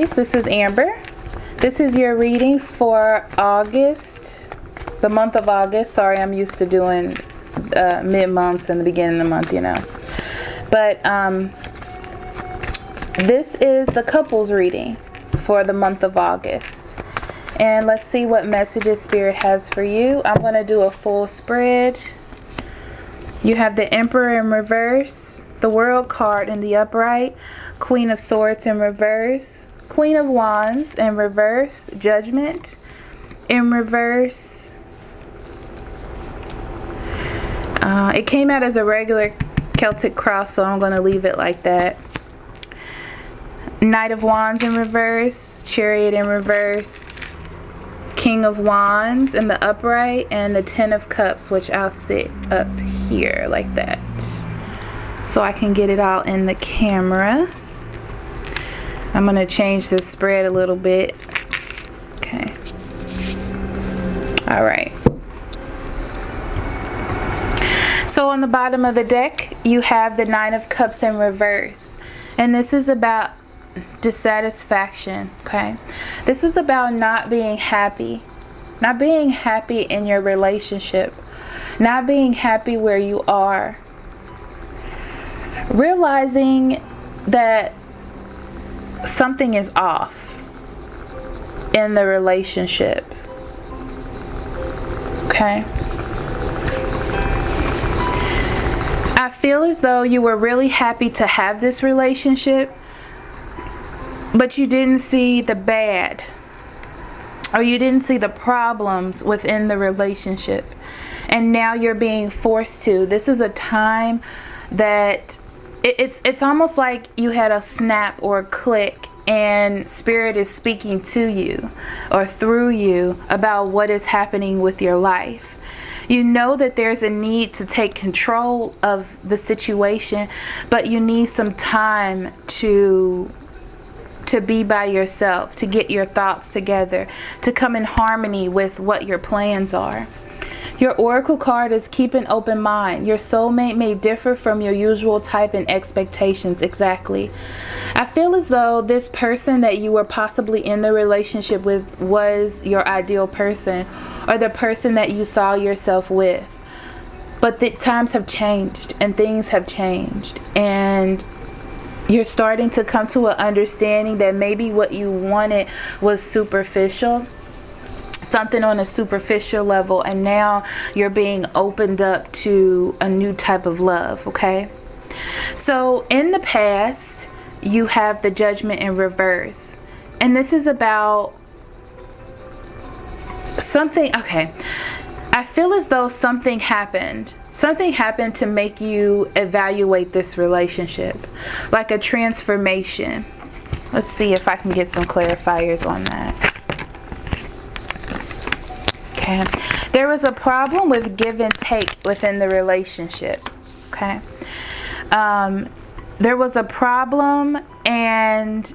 viewers, this is Amber. This is your reading for August, the month of August. Sorry, I'm used to doing mid-months and the beginning of the month, you know. But this is the couples reading for the month of August. And let's see what messages Spirit has for you. I'm going to do a full spread. You have the Emperor in reverse, the World card in the upright, Queen of Swords in reverse, Queen of Wands in reverse, Judgment in reverse. It came out as a regular Celtic cross, so I'm going to leave it like that. Knight of Wands in reverse, Chariot in reverse, King of Wands in the upright, and the Ten of Cups, which I'll sit up here like that so I can get it all in the camera. I'm going to change the spread a little bit. Okay. All right. So on the bottom of the deck, you have the Nine of Cups in reverse. And this is about dissatisfaction, okay? This is about not being happy. Not being happy in your relationship. Not being happy where you are. Realizing that something is off in the relationship. Okay? I feel as though you were really happy to have this relationship, but you didn't see the bad, or you didn't see the problems within the relationship, and now you're being forced to. This is a time that it's almost like you had a snap or a click, and Spirit is speaking to you or through you about what is happening with your life. You know that there's a need to take control of the situation, but you need some time to be by yourself, to get your thoughts together, to come in harmony with what your plans are. Your oracle card is keep an open mind. Your soulmate may differ from your usual type and expectations. Exactly. I feel as though this person that you were possibly in the relationship with was your ideal person, or the person that you saw yourself with. But the times have changed and things have changed, and you're starting to come to an understanding that maybe what you wanted was superficial, something on a superficial level, and now you're being opened up to a new type of love, okay? So in the past, you have the Judgment in reverse, and this is about something. Okay, I feel as though something happened to make you evaluate this relationship, like a transformation. Let's see if I can get some clarifiers on that. Okay, there was a problem with give and take within the relationship. Okay, there was a problem, and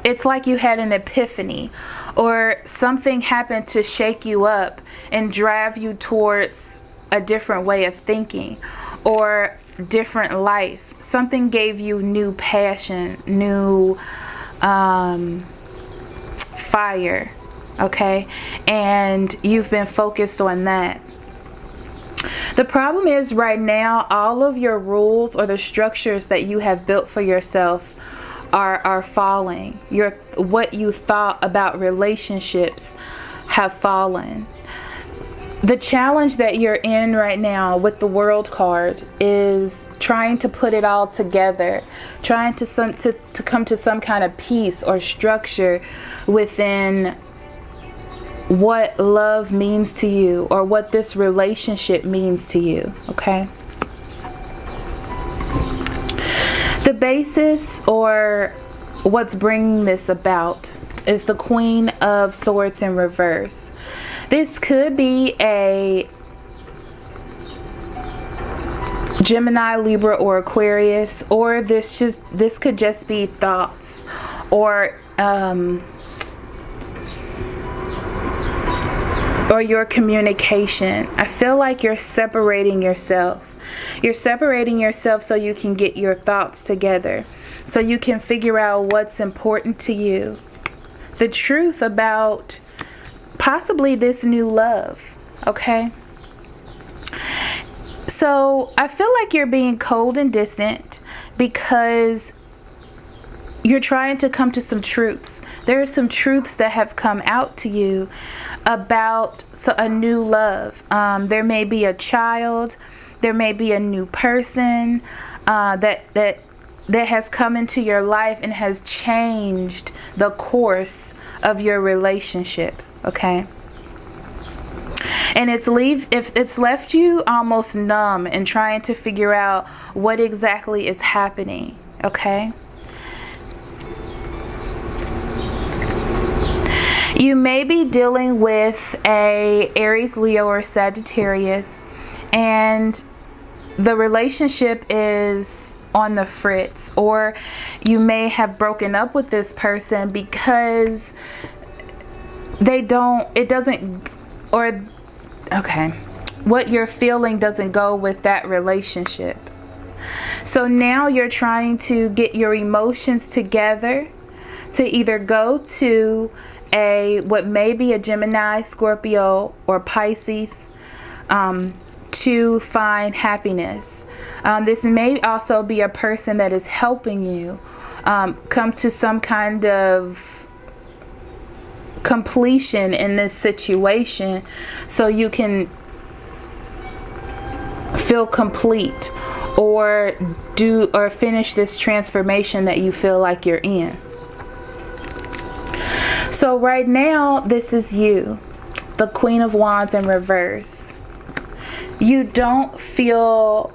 it's like you had an epiphany, or something happened to shake you up and drive you towards a different way of thinking or different life. Something gave you new passion, new fire, okay? And you've been focused on that. The problem is right now, all of your rules or the structures that you have built for yourself are falling. What you thought about relationships have fallen. The challenge that you're in right now with the World card is trying to put it all together, trying to come to some kind of peace or structure within what love means to you, or what this relationship means to you, okay? The basis, or what's bringing this about, is the Queen of Swords in reverse. This could be a Gemini, Libra, or Aquarius, or this could just be thoughts, or your communication. I feel like you're separating yourself. You're separating yourself so you can get your thoughts together, so you can figure out what's important to you. The truth about possibly this new love, okay? So I feel like you're being cold and distant because you're trying to come to some truths. There are some truths that have come out to you about a new love. There may be a child. There may be a new person that has come into your life and has changed the course of your relationship. Okay. And it's left you almost numb and trying to figure out what exactly is happening. Okay. You may be dealing with a Aries, Leo, or Sagittarius, and the relationship is on the fritz, or you may have broken up with this person because what you're feeling doesn't go with that relationship. So now you're trying to get your emotions together to either go to what may be a Gemini, Scorpio, or Pisces, to find happiness. This may also be a person that is helping you come to some kind of completion in this situation so you can feel complete or finish this transformation that you feel like you're in. So right now, this is you, the Queen of Wands in reverse. You don't feel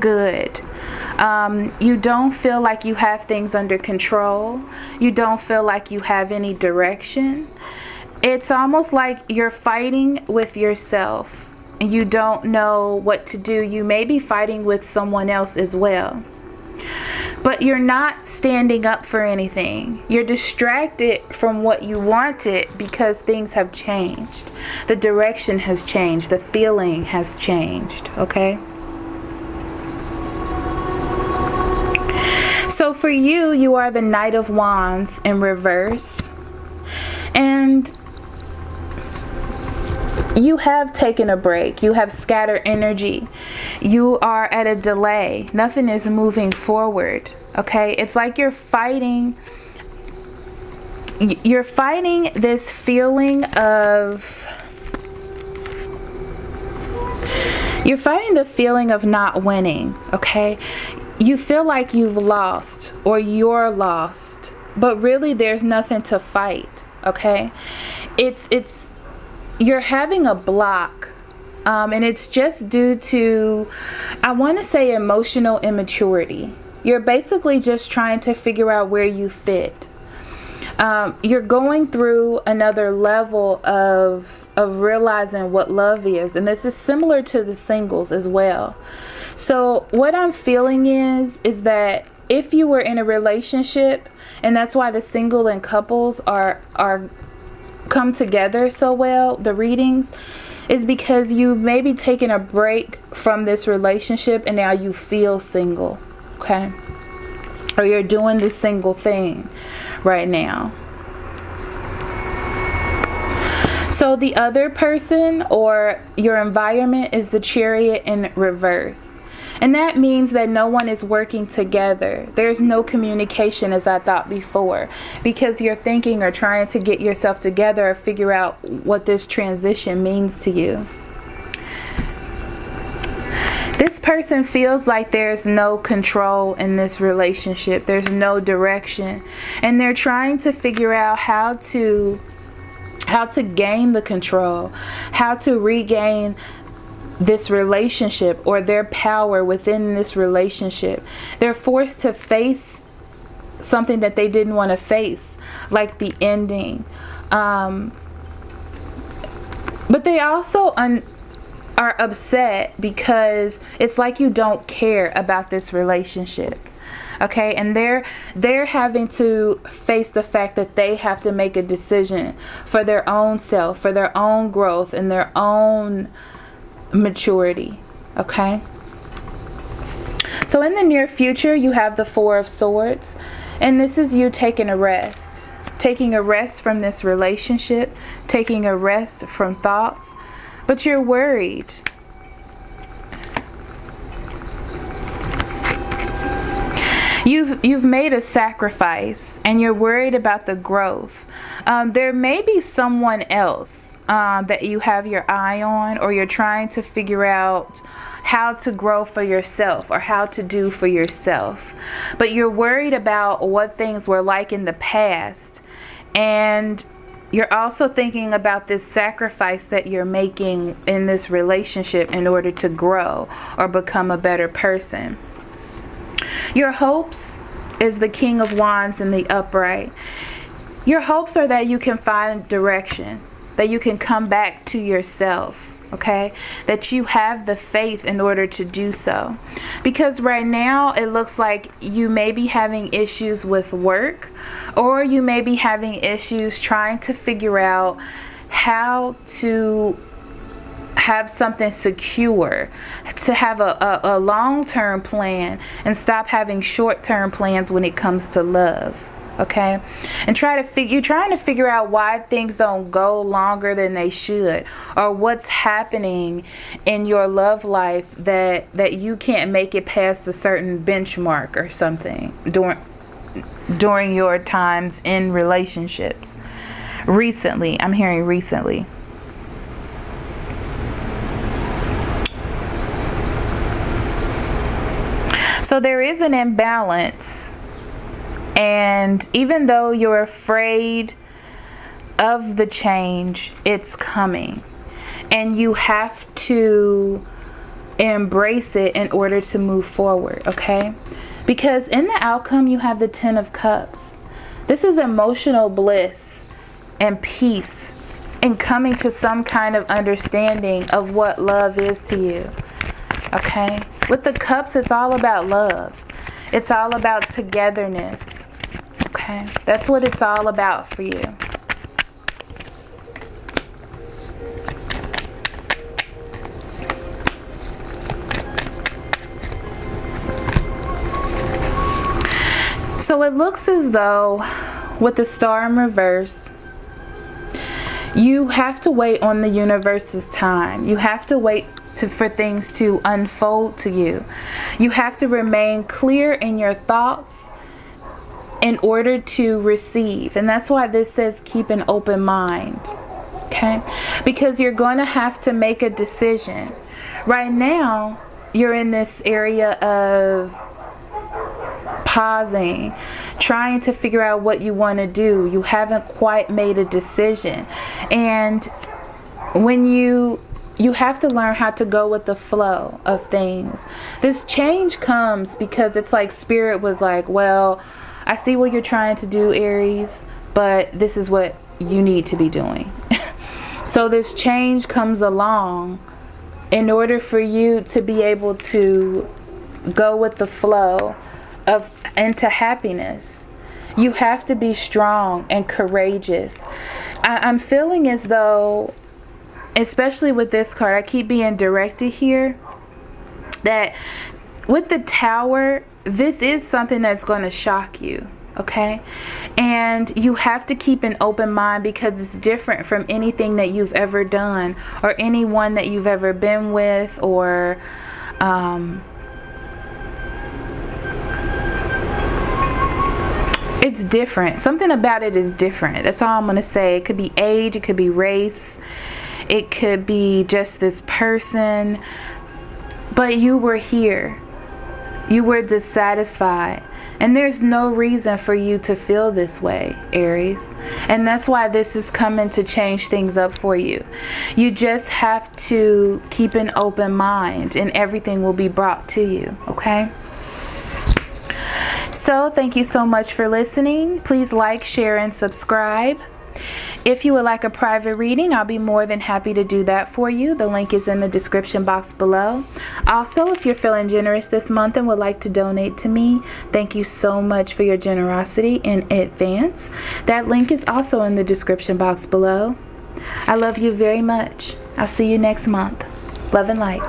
good. You don't feel like you have things under control. You don't feel like you have any direction. It's almost like you're fighting with yourself and you don't know what to do. You may be fighting with someone else as well. But you're not standing up for anything. You're distracted from what you wanted because things have changed. The direction has changed. The feeling has changed. Okay? So for you, you are the Knight of Wands in reverse. And you have taken a break. You have scattered energy. You are at a delay. Nothing is moving forward. Okay? It's like you're fighting this feeling of... You're fighting the feeling of not winning. Okay? You feel like you've lost or you're lost. But really there's nothing to fight. Okay? You're having a block, and it's just due to, I want to say, emotional immaturity. You're basically just trying to figure out where you fit. You're going through another level of realizing what love is, and this is similar to the singles as well. So what I'm feeling is that if you were in a relationship, and that's why the single and couples are come together so well, the readings, is because you may be taking a break from this relationship and now you feel single. Okay? Or you're doing this single thing right now. So the other person or your environment is the Chariot in reverse. And that means that no one is working together. There's no communication, as I thought before, because you're thinking or trying to get yourself together or figure out what this transition means to you. This person feels like there's no control in this relationship. There's no direction. And they're trying to figure out how to gain the control, how to regain this relationship or their power within this relationship. They're forced to face something that they didn't want to face, like the ending. But they also are upset because it's like you don't care about this relationship. Okay, and they're having to face the fact that they have to make a decision for their own self, for their own growth and their own maturity. Okay, So in the near future, you have the Four of Swords, and this is you taking a rest. Taking a rest from this relationship, taking a rest from thoughts, but you're worried. You've made a sacrifice and you're worried about the growth. There may be someone else that you have your eye on, or you're trying to figure out how to grow for yourself or how to do for yourself. But you're worried about what things were like in the past, and you're also thinking about this sacrifice that you're making in this relationship in order to grow or become a better person. Your hopes is the King of Wands in the upright. Your hopes are that you can find direction, that you can come back to yourself, okay? That you have the faith in order to do so. Because right now it looks like you may be having issues with work, or you may be having issues trying to figure out how to have something secure, to have a long-term plan and stop having short-term plans when it comes to love. Okay, and you're trying to figure out why things don't go longer than they should, or what's happening in your love life that you can't make it past a certain benchmark or something during your times in relationships. Recently, I'm hearing recently. So there is an imbalance. And even though you're afraid of the change, it's coming. And you have to embrace it in order to move forward, okay? Because in the outcome, you have the Ten of Cups. This is emotional bliss and peace and coming to some kind of understanding of what love is to you, okay? With the cups, it's all about love. It's all about togetherness. Okay, that's what it's all about for you. So it looks as though with the Star in reverse, you have to wait on the universe's time. You have to wait for things to unfold to you. You have to remain clear in your thoughts in order to receive. And that's why this says keep an open mind. Okay? Because you're going to have to make a decision. Right now, you're in this area of pausing, trying to figure out what you want to do. You haven't quite made a decision. And when you have to learn how to go with the flow of things. This change comes because it's like Spirit was like, well, I see what you're trying to do, Aries, but this is what you need to be doing. So this change comes along in order for you to be able to go with the flow into happiness. You have to be strong and courageous. I'm feeling as though, especially with this card, I keep being directed here that with the Tower, this is something that's going to shock you, okay? And you have to keep an open mind because it's different from anything that you've ever done or anyone that you've ever been with, or it's different. Something about it is different. That's all I'm going to say. It could be age, it could be race, it could be just this person, but you were here. You were dissatisfied. And there's no reason for you to feel this way, Aries. And that's why this is coming to change things up for you. You just have to keep an open mind and everything will be brought to you, okay? So thank you so much for listening. Please like, share, and subscribe. If you would like a private reading, I'll be more than happy to do that for you. The link is in the description box below. Also, if you're feeling generous this month and would like to donate to me, thank you so much for your generosity in advance. That link is also in the description box below. I love you very much. I'll see you next month. Love and light.